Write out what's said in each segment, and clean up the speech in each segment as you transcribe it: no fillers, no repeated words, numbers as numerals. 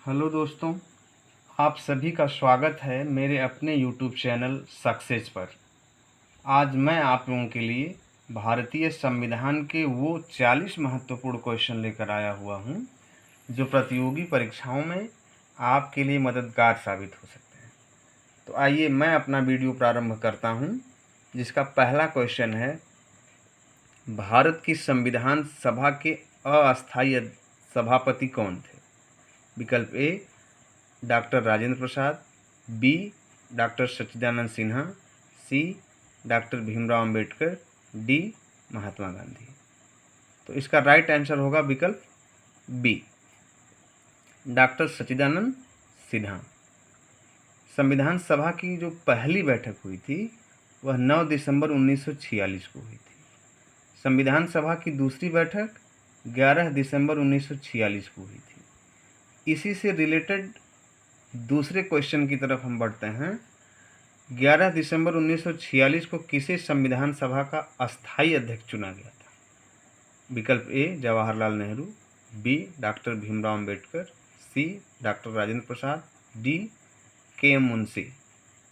Hello दोस्तों, आप सभी का स्वागत है मेरे अपने यूट्यूब चैनल सक्सेस पर। आज मैं आप लोगों के लिए भारतीय संविधान के वो 40 महत्वपूर्ण क्वेश्चन लेकर आया हुआ हूँ जो प्रतियोगी परीक्षाओं में आपके लिए मददगार साबित हो सकते हैं। तो आइए मैं अपना वीडियो प्रारंभ करता हूँ, जिसका पहला क्वेश्चन है, भारत की संविधान सभा के अस्थायी सभापति कौन थे? विकल्प A doctor Rajendra Prasad, B doctor Sachchidanand Sinha, C doctor Bhimrao Ambedkar, D Mahatma Gandhi. तो इसका राइट आंसर होगा विकल्प बी, डॉक्टर सच्चिदानंद सिन्हा। संविधान सभा की जो पहली बैठक हुई थी वह 9 दिसंबर 1946 को हुई थी। संविधान सभा की दूसरी बैठक 11 दिसंबर 1946 को हुई थी। इसी से रिलेटेड दूसरे क्वेश्चन की तरफ हम बढ़ते हैं। 11 दिसंबर 1946 को किसे संविधान सभा का अस्थायी अध्यक्ष चुना गया था? विकल्प ए जवाहरलाल नेहरू, बी डॉक्टर भीमराव अंबेडकर, सी डॉक्टर राजेंद्र प्रसाद, डी के.एम. मुंशी।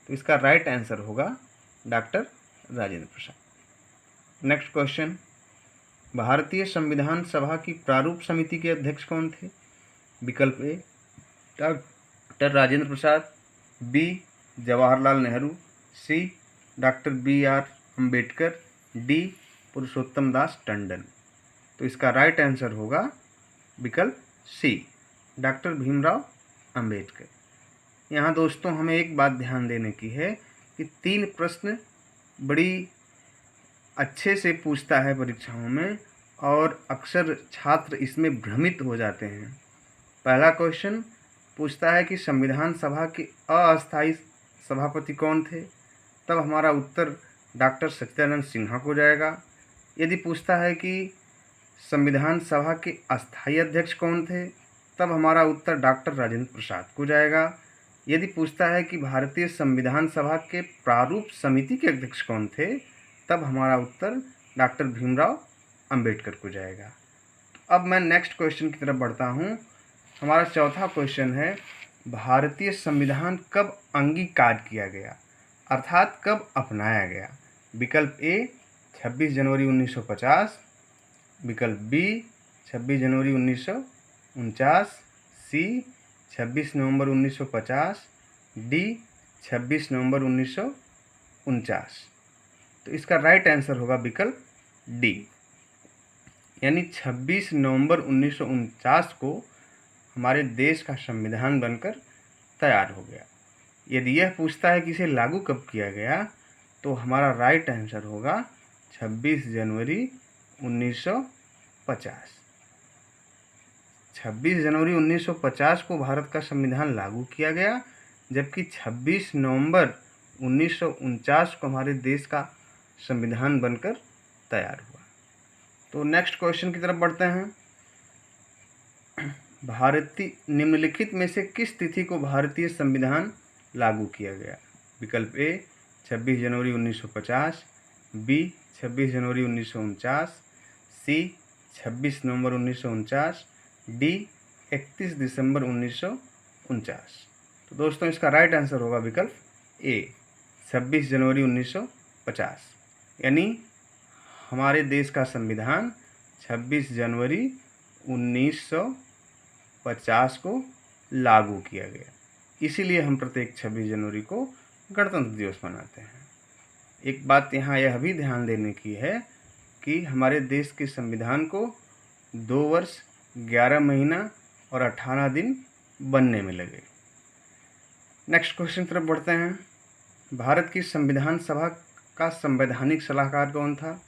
तो इसका राइट आंसर होगा डॉक्टर राजेंद्र प्रसाद। नेक्स्ट क्वेश्चन, भारतीय संविधान सभा की प्रारूप समिति के अध्यक्ष कौन थे? विकल्प A doctor Rajendra Prasad, B Jawaharlal Nehru, C doctor BR. Ambedkar, D पुरुषोत्तम दास टंडन। तो इसका राइट आंसर होगा विकल्प सी, डॉक्टर भीमराव अंबेडकर। यहाँ दोस्तों हमें एक बात ध्यान देने की है कि 3 प्रश्न बड़ी अच्छे से पूछता है परीक्षाओं में और अक्सर छात्र इसमें भ्रमित हो जाते हैं। पहला क्वेश्चन पूछता है कि संविधान सभा के अस्थायी सभापति कौन थे, तब हमारा उत्तर डॉक्टर सच्चिदानंद सिन्हा को जाएगा। यदि पूछता है कि संविधान सभा के अस्थायी अध्यक्ष कौन थे, तब हमारा उत्तर डॉक्टर राजेंद्र प्रसाद को जाएगा। यदि पूछता है कि भारतीय संविधान सभा के प्रारूप समिति के अध्यक्ष कौन थे, तब हमारा उत्तर डॉक्टर भीमराव अंबेडकर को जाएगा। अब मैं नेक्स्ट क्वेश्चन की तरफ बढ़ता हूँ। हमारा चौथा क्वेश्चन है, भारतीय संविधान कब अंगीकार किया गया, अर्थात कब अपनाया गया? विकल्प ए 26 जनवरी 1950, विकल्प बी 26 जनवरी 1949, सी 26 नवंबर 1950, डी 26 नवंबर 1949। तो इसका राइट आंसर होगा विकल्प डी, यानी 26 नवंबर 1949 को हमारे देश का संविधान बनकर तैयार हो गया। यदि यह पूछता है कि इसे लागू कब किया गया, तो हमारा राइट आंसर होगा 26 जनवरी 1950। 26 जनवरी 1950 को भारत का संविधान लागू किया गया, जबकि 26 नवंबर 1949 को हमारे देश का संविधान बनकर तैयार हुआ। तो नेक्स्ट क्वेश्चन की तरफ बढ़ते हैं। भारतीय निम्नलिखित में से किस तिथि को भारतीय संविधान लागू किया गया? विकल्प ए 26 जनवरी 1950, बी 26 जनवरी 1949, सी 26 नवंबर 1949, डी 31 दिसंबर 1949। तो दोस्तों इसका राइट आंसर होगा विकल्प ए 26 जनवरी 1950, यानी हमारे देश का संविधान 26 जनवरी 1950 को लागू किया गया। इसीलिए हम प्रत्येक 26 जनवरी को गणतंत्र दिवस मनाते हैं। एक बात यहाँ यह भी ध्यान देने की है कि हमारे देश के संविधान को 2 वर्ष 11 महीना और 18 दिन बनने में लगे। नेक्स्ट क्वेश्चन तरफ बढ़ते हैं। भारत की संविधान सभा का संवैधानिक सलाहकार कौन था?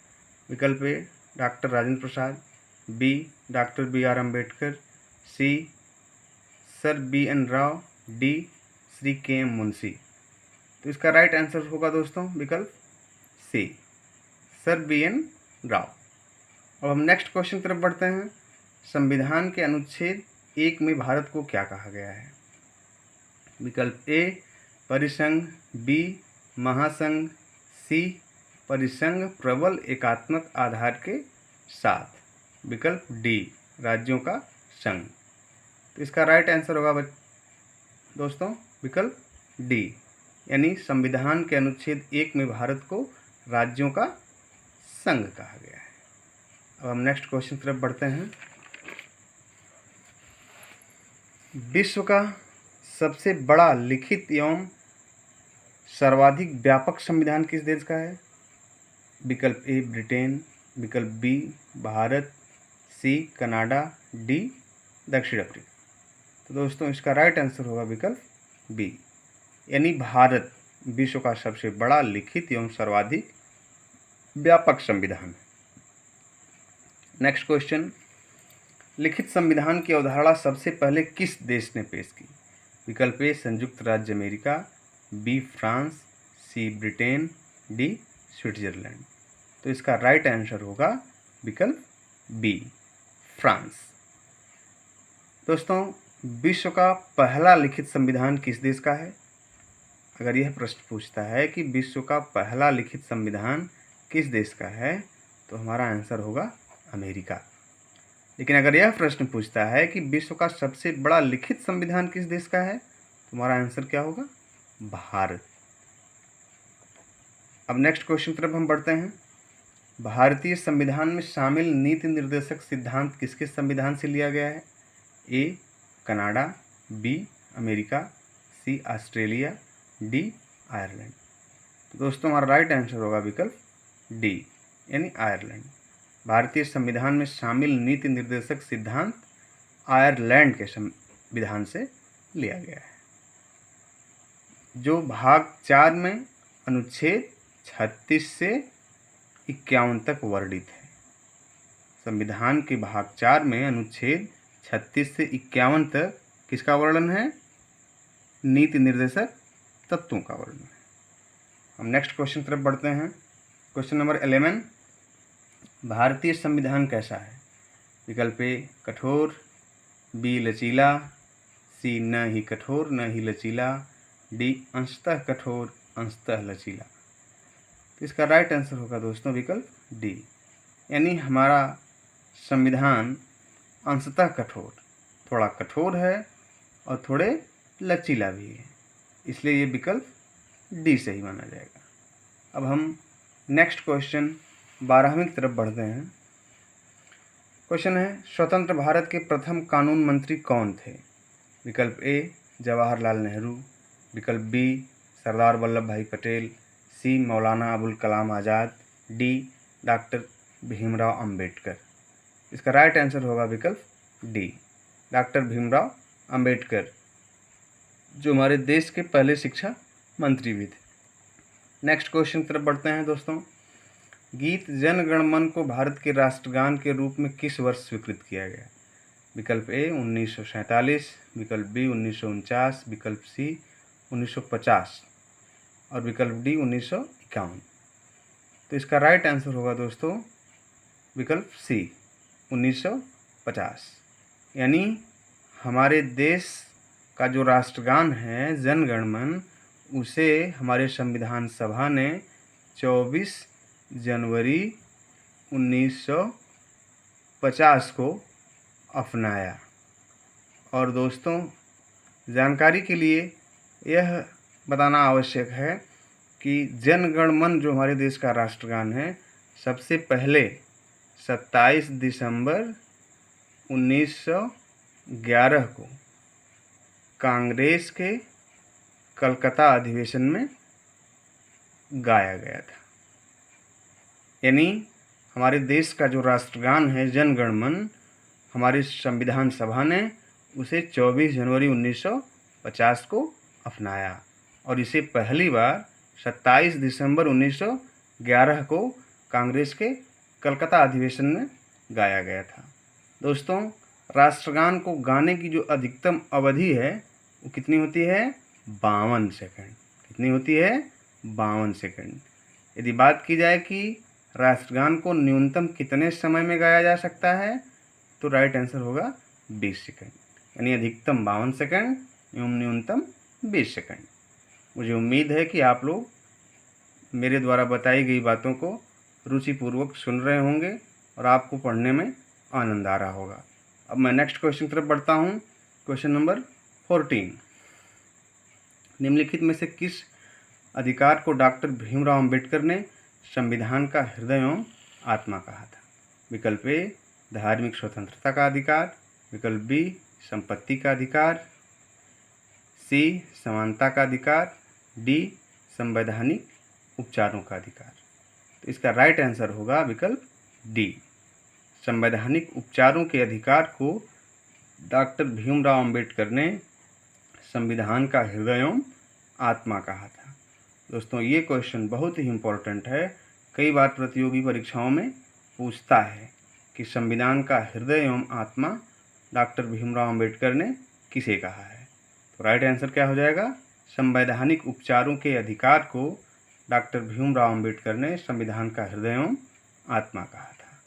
विकल्प A doctor Rajendra Prasad, B doctor BR. Ambedkar, C sir BN. Rau, D Shri KM. Munshi. तो इसका राइट आंसर होगा दोस्तों विकल्प सी, सर बी.एन. राव। अब हम नेक्स्ट क्वेश्चन तरफ बढ़ते हैं। संविधान के अनुच्छेद 1 में भारत को क्या कहा गया है? विकल्प ए परिसंघ, बी महासंघ, सी परिसंघ प्रबल एकात्मक आधार के साथ, विकल्प डी राज्यों का संघ। तो इसका राइट आंसर होगा दोस्तों विकल्प डी, यानी संविधान के अनुच्छेद 1 में भारत को राज्यों का संघ कहा गया है। अब हम नेक्स्ट क्वेश्चन की तरफ बढ़ते हैं। विश्व का सबसे बड़ा लिखित एवं सर्वाधिक व्यापक संविधान किस देश का है? विकल्प ए ब्रिटेन, विकल्प B Bharat, C Canada, D दक्षिण अफ्रीका। तो दोस्तों इसका राइट आंसर होगा विकल्प बी, यानी भारत विश्व का सबसे बड़ा लिखित एवं सर्वाधिक व्यापक संविधान। नेक्स्ट क्वेश्चन, लिखित संविधान की अवधारणा सबसे पहले किस देश ने पेश की? विकल्प ए संयुक्त राज्य अमेरिका, बी फ्रांस, सी ब्रिटेन, डी स्विट्जरलैंड। तो इसका राइट आंसर होगा विकल्प बी फ्रांस। दोस्तों विश्व का पहला लिखित संविधान किस देश का है? अगर यह प्रश्न पूछता है कि विश्व का पहला लिखित संविधान किस देश का है, तो हमारा आंसर होगा अमेरिका। लेकिन अगर यह प्रश्न पूछता है कि विश्व का सबसे बड़ा लिखित संविधान किस देश का है, तो हमारा आंसर क्या होगा? भारत। अब नेक्स्ट क्वेश्चन की तरफ हम बढ़ते हैं। भारतीय संविधान में शामिल नीति निर्देशक सिद्धांत किसके संविधान से लिया गया है? A Canada, B America, C Australia, D Ireland. तो दोस्तों हमारा राइट आंसर होगा विकल्प डी, यानी आयरलैंड। भारतीय संविधान में शामिल नीति निर्देशक सिद्धांत आयरलैंड के संविधान से लिया गया है, जो भाग 4 में अनुच्छेद 36 से 51 तक वर्णित है। संविधान के भाग 4 में अनुच्छेद 36 से 51 तक किसका वर्णन है? नीति निर्देशक तत्वों का वर्णन है। हम नेक्स्ट क्वेश्चन तरफ बढ़ते हैं। क्वेश्चन नंबर 11, भारतीय संविधान कैसा है? विकल्प ए कठोर, बी लचीला, सी न ही कठोर न ही लचीला, डी अंशतः कठोर अंशतः लचीला। तो इसका राइट आंसर होगा दोस्तों विकल्प डी, यानी हमारा संविधान अंशतः कठोर, थोड़ा कठोर है और थोड़े लचीला भी है, इसलिए ये विकल्प डी सही माना जाएगा। अब हम नेक्स्ट क्वेश्चन 12वीं की तरफ बढ़ते हैं। क्वेश्चन है, स्वतंत्र भारत के प्रथम कानून मंत्री कौन थे? विकल्प ए जवाहरलाल नेहरू, विकल्प बी सरदार वल्लभ भाई पटेल, सी मौलाना अबुल कलाम आज़ाद, डी डॉक्टर भीमराव अंबेडकर। इसका राइट आंसर होगा विकल्प डी, डॉक्टर भीमराव अंबेडकर, जो हमारे देश के पहले शिक्षा मंत्री भी थे। नेक्स्ट क्वेश्चन की तरफ बढ़ते हैं दोस्तों। गीत जन गण मन को भारत के राष्ट्रगान के रूप में किस वर्ष स्वीकृत किया गया? विकल्प ए 1947, विकल्प बी 1949, विकल्प सी 1950 और विकल्प डी 1951। तो इसका राइट आंसर होगा दोस्तों विकल्प सी 1950, यानी हमारे देश का जो राष्ट्रगान है जन गण मन, उसे हमारे संविधान सभा ने 24 जनवरी 1950 को अपनाया। और दोस्तों जानकारी के लिए यह बताना आवश्यक है कि जन गण मन जो हमारे देश का राष्ट्रगान है, सबसे पहले 27 दिसंबर 1911 को कांग्रेस के कलकत्ता अधिवेशन में गाया गया था। यानी हमारे देश का जो राष्ट्रगान है जन गण मन, हमारी संविधान सभा ने उसे 24 जनवरी 1950 को अपनाया और इसे पहली बार 27 दिसंबर 1911 को कांग्रेस के कलकत्ता अधिवेशन में गाया गया था। दोस्तों राष्ट्रगान को गाने की जो अधिकतम अवधि है वो कितनी होती है? 52 सेकंड। कितनी होती है? 52 सेकंड। यदि बात की जाए कि राष्ट्रगान को न्यूनतम कितने समय में गाया जा सकता है, तो राइट आंसर होगा 20 सेकंड, यानी अधिकतम 52 सेकंड एवं न्यूनतम 20 सेकंड। मुझे उम्मीद है कि आप लोग मेरे द्वारा बताई गई बातों को रुचिपूर्वक सुन रहे होंगे और आपको पढ़ने में आनंद आ रहा होगा। अब मैं नेक्स्ट क्वेश्चन की तरफ बढ़ता हूँ। क्वेश्चन नंबर 14, निम्नलिखित में से किस अधिकार को डॉक्टर भीमराव अंबेडकर ने संविधान का हृदय एवं आत्मा कहा था? विकल्प ए धार्मिक स्वतंत्रता का अधिकार, विकल्प बी संपत्ति का अधिकार, सी समानता का अधिकार, डी संवैधानिक उपचारों का अधिकार। तो इसका राइट आंसर होगा विकल्प डी, संवैधानिक उपचारों के अधिकार को डॉक्टर भीमराव अंबेडकर ने संविधान का हृदय एवं आत्मा कहा था। दोस्तों ये क्वेश्चन बहुत ही इम्पोर्टेंट है, कई बार प्रतियोगी परीक्षाओं में पूछता है कि संविधान का हृदय एवं आत्मा डॉक्टर भीमराव अंबेडकर ने किसे कहा है। तो राइट आंसर क्या हो जाएगा? संवैधानिक उपचारों के अधिकार को डॉक्टर भीमराव अंबेडकर ने संविधान का हृदय एवं आत्मा कहा था,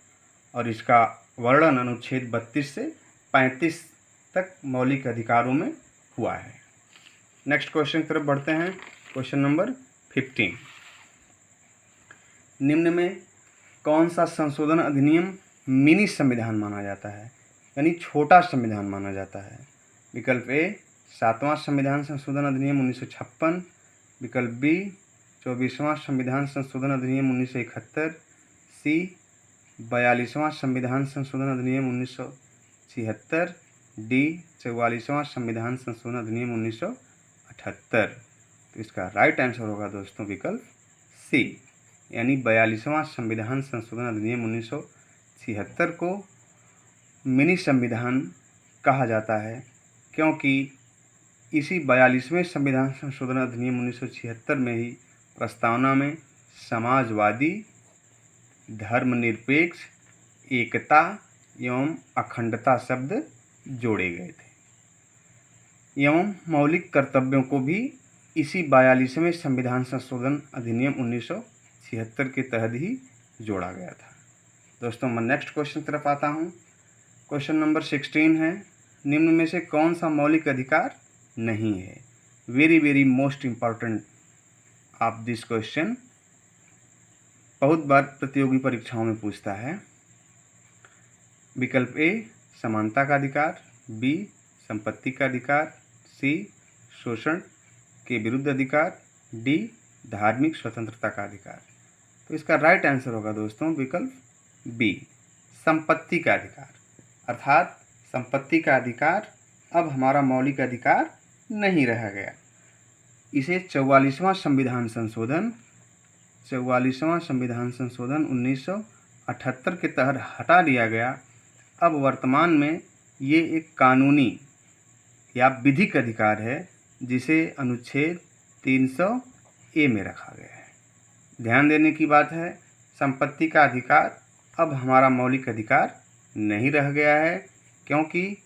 और इसका वर्णन अनुच्छेद 32 से 35 तक मौलिक अधिकारों में हुआ है। नेक्स्ट क्वेश्चन की तरफ बढ़ते हैं। क्वेश्चन नंबर 15, निम्न में कौन सा संशोधन अधिनियम मिनी संविधान माना जाता है, यानी छोटा संविधान माना जाता है? विकल्प ए 7वां संविधान संशोधन अधिनियम 1956, विकल्प बी 24वां संविधान संशोधन अधिनियम 1971, सी 42वां संविधान संशोधन अधिनियम 1976, डी 44वां संविधान संशोधन अधिनियम 1978। तो इसका राइट आंसर होगा दोस्तों विकल्प सी, यानी 42वां संविधान संशोधन अधिनियम 1976 को मिनी संविधान कहा जाता है, क्योंकि इसी 42वें संविधान संशोधन अधिनियम 1976 में ही प्रस्तावना में समाजवादी, धर्मनिरपेक्ष, एकता एवं अखंडता शब्द जोड़े गए थे, एवं मौलिक कर्तव्यों को भी इसी 42वें संविधान संशोधन अधिनियम 1976 के तहत ही जोड़ा गया था। दोस्तों मैं नेक्स्ट क्वेश्चन तरफ आता हूँ। क्वेश्चन नंबर 16 है, निम्न में से कौन सा मौलिक अधिकार नहीं है? Very most important of this question, बहुत बार प्रतियोगी परीक्षाओं में पूछता है। विकल्प ए समानता का अधिकार, बी संपत्ति का अधिकार, सी शोषण के विरुद्ध अधिकार, डी धार्मिक स्वतंत्रता का अधिकार। तो इसका राइट आंसर होगा दोस्तों विकल्प बी संपत्ति का अधिकार, अर्थात संपत्ति का अधिकार अब हमारा मौलिक अधिकार नहीं रह गया। इसे 44वां संविधान संशोधन 1978 के तहत हटा दिया गया। अब वर्तमान में ये एक कानूनी या विधिक अधिकार है, जिसे अनुच्छेद 300 ए में रखा गया है। ध्यान देने की बात है, संपत्ति का अधिकार अब हमारा मौलिक अधिकार नहीं रह गया है, क्योंकि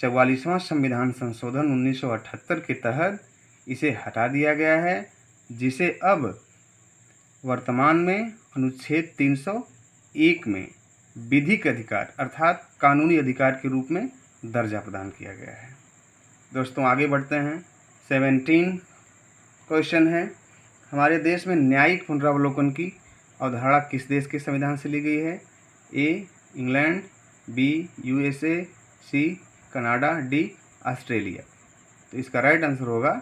44वां संविधान संशोधन 1978 के तहत इसे हटा दिया गया है, जिसे अब वर्तमान में अनुच्छेद 301 में विधिक अधिकार अर्थात कानूनी अधिकार के रूप में दर्जा प्रदान किया गया है। दोस्तों आगे बढ़ते हैं। 17 क्वेश्चन है, हमारे देश में न्यायिक पुनरावलोकन की अवधारणा किस देश के संविधान से ली गई है? A England, B USA, C Canada, D Australia. तो इसका राइट आंसर होगा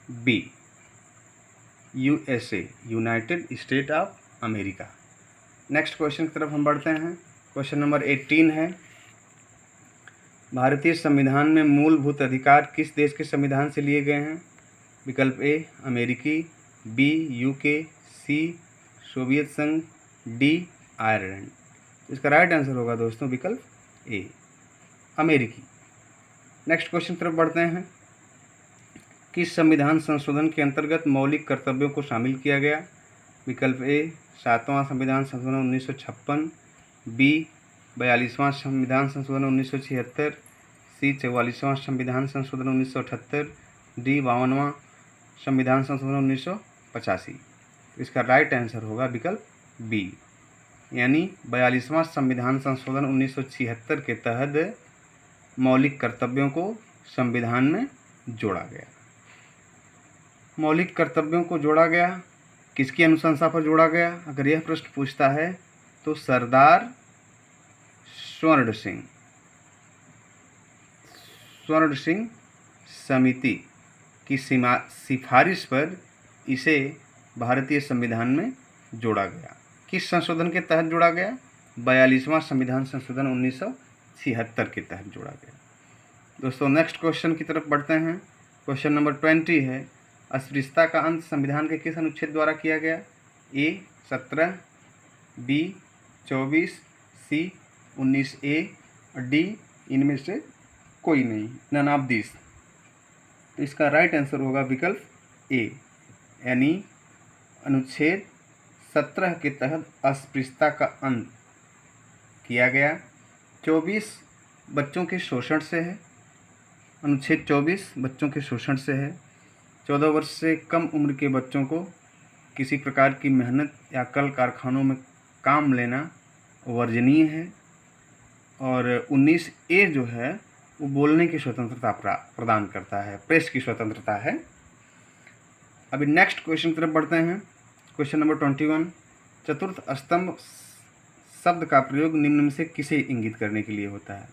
B USA, United State of America. Next question की तरफ हम बढ़ते हैं। क्वेश्चन नंबर 18 है, भारतीय संविधान में मूलभूत अधिकार किस देश के संविधान से लिए गए हैं? विकल्प ए अमेरिकी, बी यूके, सी सोवियत संघ, डी आयरलैंड। इसका राइट आंसर होगा दोस्तों विकल्प ए अमेरिकी। नेक्स्ट क्वेश्चन की तरफ बढ़ते हैं, किस संविधान संशोधन के अंतर्गत मौलिक कर्तव्यों को शामिल किया गया? विकल्प ए 7वां संविधान संशोधन 1956, बी 42वां संविधान संशोधन 1976, सी 44वां संविधान संशोधन 1978, डी 52वां संविधान संशोधन 1985। इसका राइट आंसर होगा विकल्प बी, यानी 42वां संविधान संशोधन 1976 के तहत मौलिक कर्तव्यों को संविधान में जोड़ा गया। मौलिक कर्तव्यों को जोड़ा गया, किसकी अनुशंसा पर जोड़ा गया? अगर यह प्रश्न पूछता है तो सरदार स्वर्ण सिंह समिति की सिफारिश पर इसे भारतीय संविधान में जोड़ा गया। किस संशोधन के तहत जोड़ा गया? 42वां संविधान संशोधन 1976 के तहत जोड़ा गया। दोस्तों नेक्स्ट क्वेश्चन की तरफ बढ़ते हैं। क्वेश्चन नंबर 20 है, अस्पृश्यता का अंत संविधान के किस अनुच्छेद द्वारा किया गया? ए 17, बी 24, सी 19A और डी इनमें से कोई नहीं, नन ऑफ दिस। तो इसका राइट आंसर होगा विकल्प ए, यानी अनुच्छेद 17 के तहत अस्पृश्यता का अंत किया गया। 24 बच्चों के शोषण से है, अनुच्छेद 24 बच्चों के शोषण से है। 14 वर्ष से कम उम्र के बच्चों को किसी प्रकार की मेहनत या कल कारखानों में काम लेना वर्जनीय है। और 19A जो है वो बोलने की स्वतंत्रता प्रदान करता है, प्रेस की स्वतंत्रता है। अभी नेक्स्ट क्वेश्चन की तरफ बढ़ते हैं। क्वेश्चन नंबर 21, चतुर्थ स्तंभ शब्द का प्रयोग निम्न में से किसे इंगित करने के लिए होता है?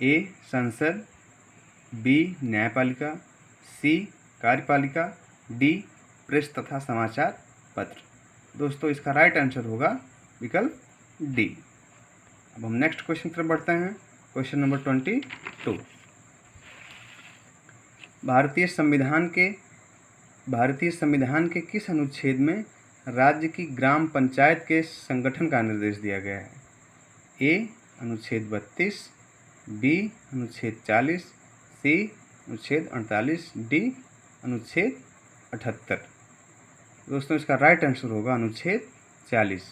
ए संसद, बी न्यायपालिका, सी कार्यपालिका, डी प्रेस तथा समाचार पत्र। दोस्तों इसका राइट आंसर होगा विकल्प डी। अब हम नेक्स्ट क्वेश्चन की तरफ बढ़ते हैं। क्वेश्चन नंबर 22, भारतीय संविधान के किस अनुच्छेद में राज्य की ग्राम पंचायत के संगठन का निर्देश दिया गया है? ए अनुच्छेद 32, बी अनुच्छेद 40, सी अनुच्छेद 48, डी अनुच्छेद 78। दोस्तों इसका राइट आंसर होगा अनुच्छेद 40,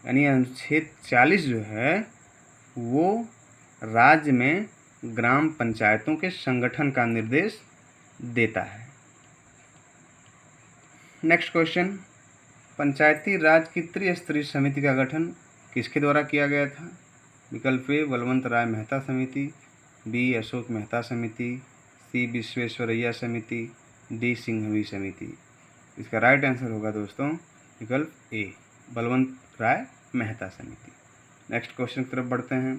यानी अनुच्छेद 40 जो है वो राज्य में ग्राम पंचायतों के संगठन का निर्देश देता है। नेक्स्ट क्वेश्चन, पंचायती राज की त्रिस्तरीय समिति का गठन किसके द्वारा किया गया था? विकल्प ए बलवंत राय मेहता समिति, बी अशोक मेहता समिति, सी विश्वेश्वरैया समिति, डी सिंघवी समिति। इसका राइट आंसर होगा दोस्तों विकल्प ए बलवंत राय मेहता समिति। नेक्स्ट क्वेश्चन की तरफ बढ़ते हैं।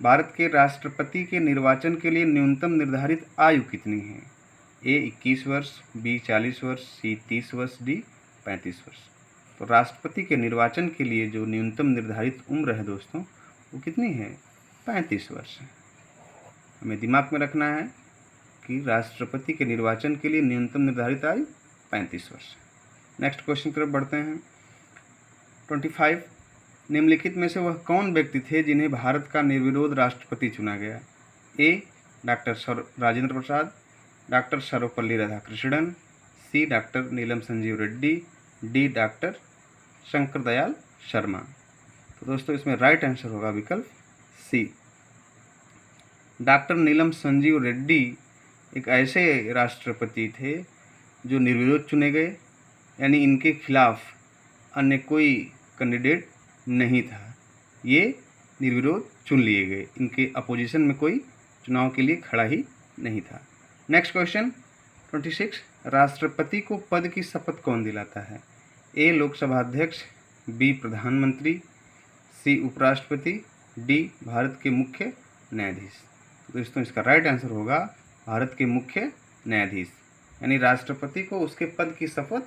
भारत के राष्ट्रपति के निर्वाचन के लिए न्यूनतम निर्धारित आयु कितनी है? ए 21 वर्ष, बी 40 वर्ष, सी 30 वर्ष, डी 35 वर्ष। तो राष्ट्रपति के निर्वाचन के लिए जो न्यूनतम निर्धारित उम्र है दोस्तों वो कितनी है? 35 वर्ष है। हमें दिमाग में रखना है कि राष्ट्रपति के निर्वाचन के लिए न्यूनतम निर्धारित आयु 35 वर्ष। नेक्स्ट क्वेश्चन की तरफ बढ़ते हैं। 25, निम्नलिखित में से वह कौन व्यक्ति थे जिन्हें भारत का निर्विरोध राष्ट्रपति चुना गया? ए डॉक्टर राजेंद्र प्रसाद, डॉक्टर सर्वपल्ली राधाकृष्णन, सी डॉक्टर नीलम संजीव रेड्डी, डी डॉक्टर शंकर दयाल शर्मा। तो दोस्तों इसमें राइट आंसर होगा विकल्प सी। डॉक्टर नीलम संजीव रेड्डी एक ऐसे राष्ट्रपति थे जो निर्विरोध चुने गए, यानी इनके खिलाफ अन्य कोई कैंडिडेट नहीं था, ये निर्विरोध चुन लिए गए, इनके अपोजिशन में कोई चुनाव के लिए खड़ा ही नहीं था। नेक्स्ट क्वेश्चन 26, राष्ट्रपति को पद की शपथ कौन दिलाता है? ए लोकसभा अध्यक्ष, बी प्रधानमंत्री, सी उपराष्ट्रपति, डी भारत के मुख्य न्यायाधीश। दोस्तों इसका राइट आंसर होगा भारत के मुख्य न्यायाधीश, यानी राष्ट्रपति को उसके पद की शपथ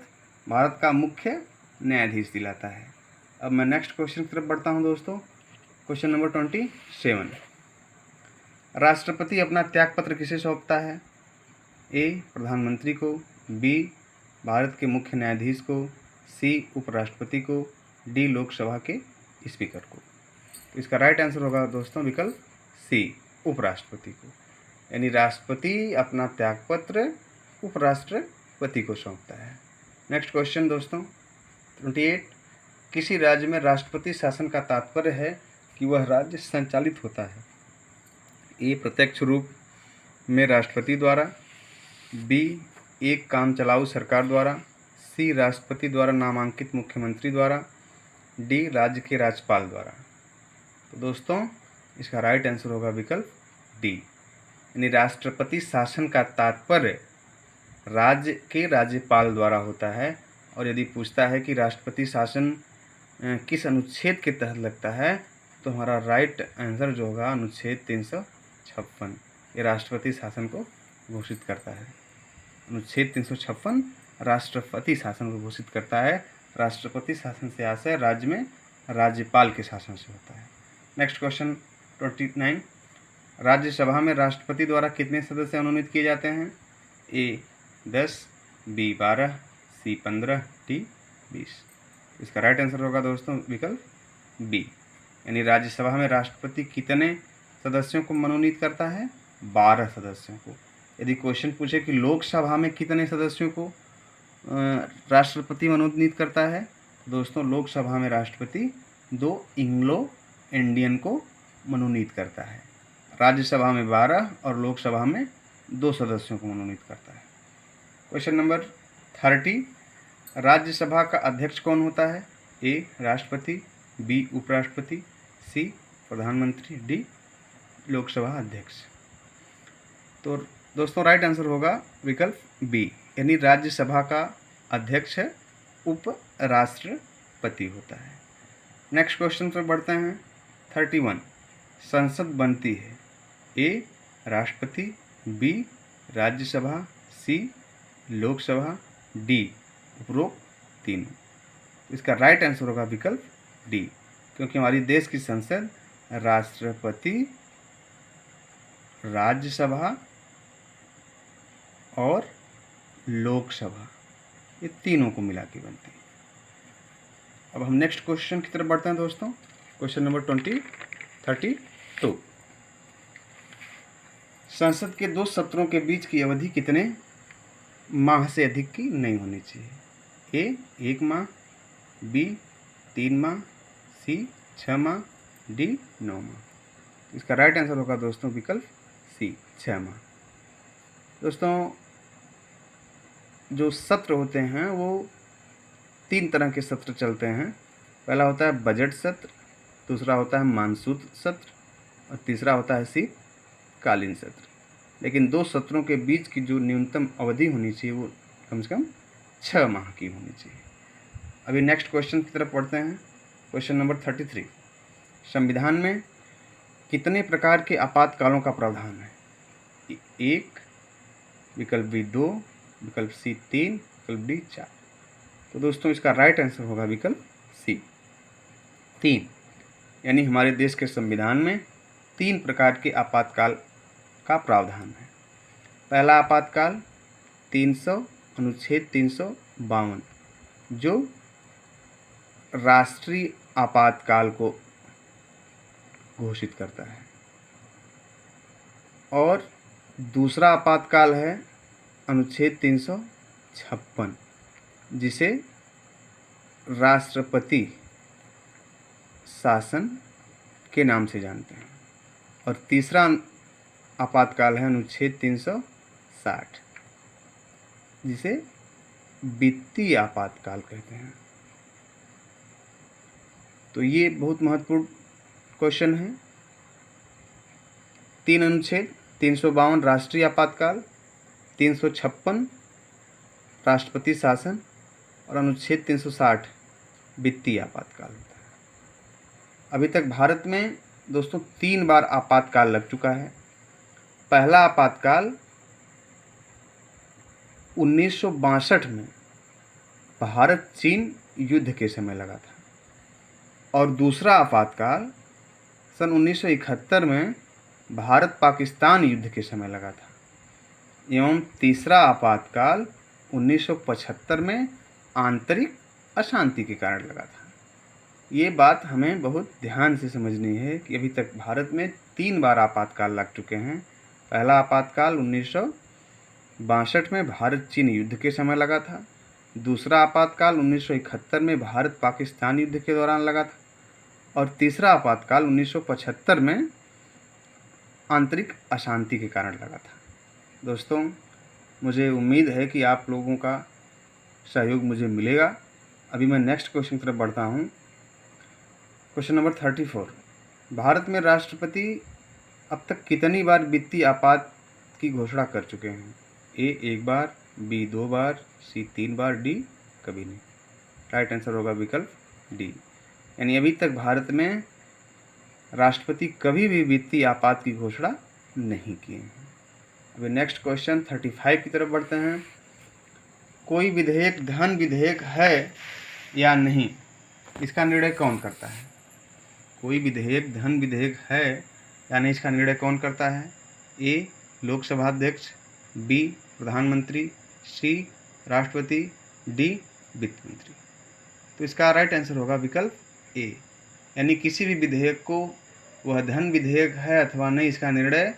भारत का मुख्य न्यायाधीश दिलाता है। अब मैं नेक्स्ट क्वेश्चन की तरफ बढ़ता हूं दोस्तों। क्वेश्चन नंबर 27, राष्ट्रपति अपना त्यागपत्र किसे सौंपता है? ए प्रधानमंत्री को, बी भारत के मुख्य न्यायाधीश को, सी उपराष्ट्रपति को, डी लोकसभा के स्पीकर को। तो इसका राइट आंसर होगा दोस्तों विकल्प सी उपराष्ट्रपति को, यानी राष्ट्रपति अपना त्यागपत्र उपराष्ट्रपति को सौंपता है। नेक्स्ट क्वेश्चन दोस्तों 28, किसी राज्य में राष्ट्रपति शासन का तात्पर्य है कि वह राज्य संचालित होता है? ए प्रत्यक्ष रूप में राष्ट्रपति द्वारा, बी एक काम चलाऊ सरकार द्वारा, सी राष्ट्रपति द्वारा नामांकित मुख्यमंत्री द्वारा, डी राज्य के राज्यपाल द्वारा। तो दोस्तों इसका राइट आंसर होगा विकल्प डी, यानी राष्ट्रपति शासन का तात्पर्य राज्य के राज्यपाल द्वारा होता है। और यदि पूछता है कि राष्ट्रपति शासन किस अनुच्छेद के तहत लगता है, तो हमारा राइट आंसर जो होगा अनुच्छेद 356, ये राष्ट्रपति शासन को घोषित करता है। अनुच्छेद 356 राष्ट्रपति शासन को घोषित करता है। राष्ट्रपति शासन से आशय राज्य में राज्यपाल के शासन से होता है। नेक्स्ट क्वेश्चन 29, राज्यसभा में राष्ट्रपति द्वारा कितने सदस्य मनोनीत किए जाते हैं? ए 10, बी 12, सी 15, डी 20। इसका राइट आंसर होगा दोस्तों विकल्प बी, यानी राज्यसभा में राष्ट्रपति कितने सदस्यों को मनोनीत करता है? 12 सदस्यों को। यदि क्वेश्चन पूछे कि लोकसभा में कितने सदस्यों को राष्ट्रपति मनोनीत करता है, दोस्तों लोकसभा में राष्ट्रपति 2 एंग्लो इंडियन को मनोनीत करता है। राज्यसभा में 12 और लोकसभा में 2 सदस्यों को मनोनीत करता है। क्वेश्चन नंबर 30, राज्यसभा का अध्यक्ष कौन होता है? ए राष्ट्रपति, बी उपराष्ट्रपति, सी प्रधानमंत्री, डी लोकसभा अध्यक्ष। तो दोस्तों राइट आंसर होगा विकल्प बी, यानी राज्यसभा का अध्यक्ष उपराष्ट्रपति होता है। नेक्स्ट क्वेश्चन पर बढ़ते हैं। 31, संसद बनती है? ए राष्ट्रपति, बी राज्यसभा, सी लोकसभा, डी उपरोक्त तीनों। इसका राइट आंसर होगा विकल्प डी, क्योंकि हमारी देश की संसद राष्ट्रपति, राज्यसभा और लोकसभा ये तीनों को मिला के बनती है। अब हम नेक्स्ट क्वेश्चन की तरफ बढ़ते हैं दोस्तों। क्वेश्चन नंबर 32, संसद के 2 सत्रों के बीच की अवधि कितने माह से अधिक की नहीं होनी चाहिए? ए 1 माह, बी 3 माह, सी 6 माह, डी 9 माह। इसका राइट आंसर होगा दोस्तों विकल्प सी 6 माह। दोस्तों जो सत्र होते हैं वो 3 तरह के सत्र चलते हैं। पहला होता है बजट सत्र, दूसरा होता है मानसून सत्र और तीसरा होता है शीतकालीन सत्र। लेकिन 2 सत्रों के बीच की जो न्यूनतम अवधि होनी चाहिए वो कम से कम 6 माह की होनी चाहिए। अभी नेक्स्ट क्वेश्चन की तरफ पढ़ते हैं। क्वेश्चन नंबर 33, संविधान में कितने प्रकार के आपातकालों का प्रावधान है? 1, विकल्प बी 2, विकल्प सी 3, विकल्प डी 4। तो दोस्तों इसका राइट आंसर होगा विकल्प सी 3, यानी हमारे देश के संविधान में 3 प्रकार के आपातकाल का प्रावधान है। पहला आपातकाल 300 अनुच्छेद 352 जो राष्ट्रीय आपातकाल को घोषित करता है, और दूसरा आपातकाल है अनुच्छेद 356 जिसे राष्ट्रपति शासन के नाम से जानते हैं, और तीसरा आपातकाल है अनुच्छेद 360 जिसे वित्तीय आपातकाल कहते हैं। तो ये बहुत महत्वपूर्ण क्वेश्चन है। 3 अनुच्छेद 352 राष्ट्रीय आपातकाल, 356 राष्ट्रपति शासन और अनुच्छेद 360 वित्तीय आपातकाल होता है। अभी तक भारत में दोस्तों 3 बार आपातकाल लग चुका है। पहला आपातकाल 1962 में भारत चीन युद्ध के समय लगा था, और दूसरा आपातकाल सन 1971 में भारत पाकिस्तान युद्ध के समय लगा था, एवं तीसरा आपातकाल 1975 में आंतरिक अशांति के कारण लगा था। ये बात हमें बहुत ध्यान से समझनी है कि अभी तक भारत में 3 बार आपातकाल लग चुके हैं। पहला आपातकाल 1962 में भारत चीन युद्ध के समय लगा था, दूसरा आपातकाल 1971 में भारत पाकिस्तान युद्ध के दौरान लगा था, और तीसरा आपातकाल 1975 में आंतरिक अशांति के कारण लगा था। दोस्तों मुझे उम्मीद है कि आप लोगों का सहयोग मुझे मिलेगा। अभी मैं नेक्स्ट क्वेश्चन की तरफ बढ़ता हूँ। क्वेश्चन नंबर 34, भारत में राष्ट्रपति अब तक कितनी बार वित्तीय आपात की घोषणा कर चुके हैं? ए 1 बार, बी 2 बार, सी 3 बार, डी कभी नहीं। राइट आंसर होगा विकल्प डी, यानी अभी तक भारत में राष्ट्रपति कभी भी वित्तीय आपात की घोषणा नहीं किए हैं। अभी नेक्स्ट क्वेश्चन 35 की तरफ बढ़ते हैं। कोई विधेयक धन विधेयक है या नहीं, इसका निर्णय कौन करता है? कोई विधेयक धन विधेयक है या नहीं, इसका निर्णय कौन करता है? ए लोकसभा अध्यक्ष, बी प्रधानमंत्री, सी राष्ट्रपति, डी वित्त मंत्री। तो इसका राइट आंसर होगा विकल्प ए, यानी किसी भी विधेयक को वह धन विधेयक है अथवा नहीं, इसका निर्णय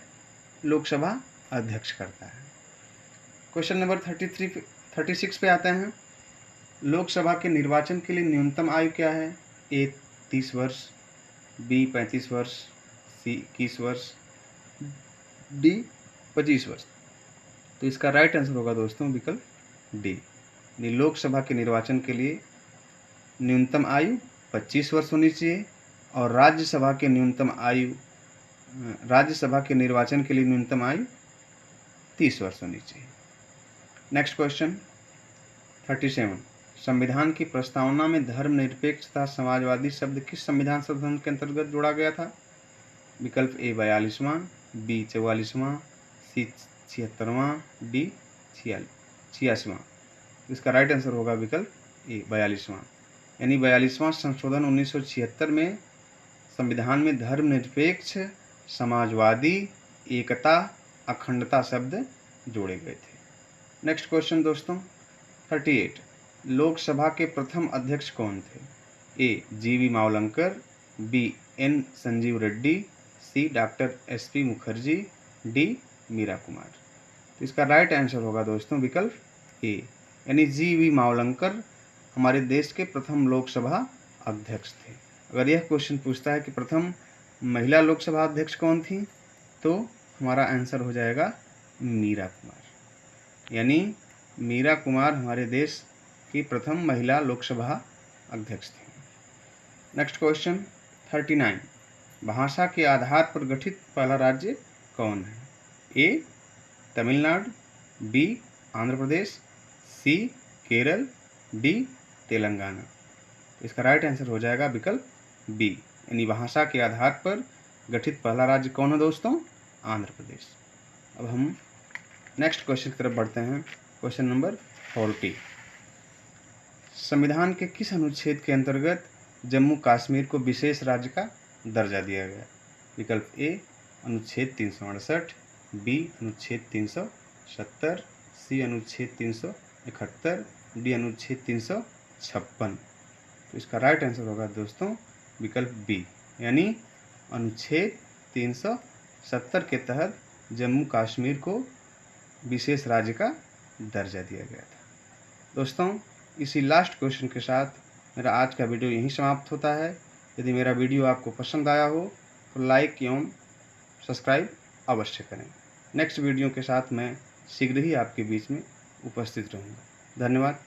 लोकसभा अध्यक्ष करता है। क्वेश्चन नंबर 36 पे आते हैं। लोकसभा के निर्वाचन के लिए न्यूनतम आयु क्या है? ए 30 वर्ष, बी 35 वर्ष, सी 21 वर्ष, डी 25 वर्ष। तो इसका राइट आंसर होगा दोस्तों विकल्प डी, यानी लोकसभा के निर्वाचन के लिए न्यूनतम आयु 25 वर्ष होनी चाहिए और राज्यसभा के निर्वाचन के लिए न्यूनतम आयु 30 वर्ष होनी चाहिए। Next question 37। संविधान की प्रस्तावना में धर्मनिरपेक्ष तथा समाजवादी शब्द किस संविधान संशोधन के अंतर्गत जोड़ा गया था? विकल्प ए 42वां, बी 44वां, सी 76वां, डी 86वां। इसका राइट आंसर होगा विकल्प ए 42वां, यानी 42वां संशोधन 1976 में संविधान में धर्मनिरपेक्ष, समाजवादी, एकता, अखंडता शब्द जोड़े गए थे। नेक्स्ट क्वेश्चन दोस्तों 38। लोकसभा के प्रथम अध्यक्ष कौन थे? A GV Mavalankar, B N Sanjiva Reddy, C doctor SP Mukherjee, D Meira Kumar. तो इसका राइट आंसर होगा दोस्तों विकल्प ए, यानी जीवी मावलंकर हमारे देश के प्रथम लोकसभा अध्यक्ष थे। अगर यह क्वेश्चन पूछता है कि प्रथम महिला लोकसभा अध्यक्ष कौन थी, तो हमारा आंसर हो जाएगा मीरा कुमार, यानी मीरा कुमार हमारे देश की प्रथम महिला लोकसभा अध्यक्ष थी। Next question 39। भाषा के आधार पर गठित पहला राज्य कौन है? ए तमिलनाडु, बी आंध्र प्रदेश, सी केरल, डी तेलंगाना। इसका राइट आंसर हो जाएगा विकल्प बी, यानी भाषा के आधार पर गठित पहला राज्य कौन है दोस्तों? आंध्र प्रदेश। अब हम नेक्स्ट क्वेश्चन की तरफ बढ़ते हैं। Question number 40। संविधान के किस अनुच्छेद के अंतर्गत जम्मू कश्मीर को विशेष राज्य का दर्जा दिया गया? विकल्प ए अनुच्छेद 368, बी अनुच्छेद 370, सी अनुच्छेद 371, डी अनुच्छेद 356। तो इसका राइट आंसर होगा दोस्तों विकल्प बी, यानी अनुच्छेद 370 के तहत जम्मू कश्मीर को विशेष राज्य का दर्जा दिया गया था। दोस्तों इसी लास्ट क्वेश्चन के साथ मेरा आज का वीडियो यहीं समाप्त होता है। यदि मेरा वीडियो आपको पसंद आया हो तो लाइक एवं सब्सक्राइब अवश्य करें। नेक्स्ट वीडियो के साथ मैं शीघ्र ही आपके बीच में उपस्थित रहूँगा। धन्यवाद।